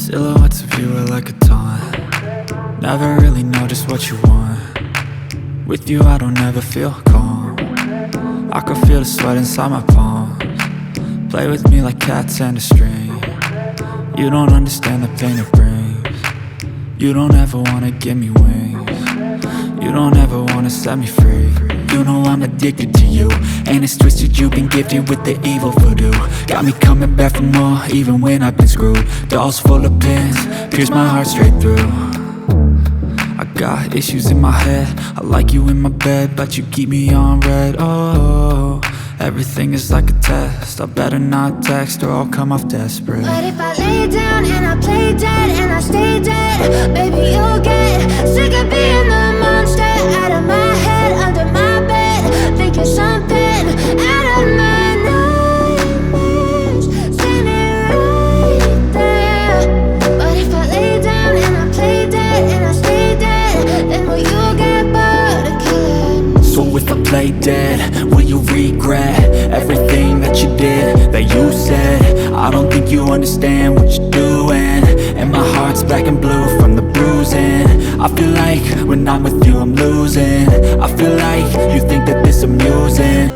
Silhouettes of you are like a taunt. Never really know just what you want. With you I don't ever feel calm. I can feel the sweat inside my palms. Play with me like cats and a string. You don't understand the pain it brings. You don't ever wanna give me wings. You don't ever wanna set me free. You know I'm addicted to you, and it's twisted, you've been gifted with the evil voodoo. Got me coming back for more, even when I've been screwed. Dolls full of pins, pierce my heart straight through. I got issues in my head, I like you in my bed, but you keep me on red. Oh, everything is like a test, I better not text or I'll come off desperate. But if I lay down and I play dead and I stay dead, baby you'll get sick of being the monster out of my head, under my bed, thinking something out of my nightmares, standing right there. But if I lay down and I play dead and I stay dead, then will you get bored of killing? So if I play dead, will you regret everything that you did, that you said? I don't think you understand what you're doing, and my heart's black and blue from the bruising. I feel like when I'm with you I'm losing. I feel like you think that this amusing.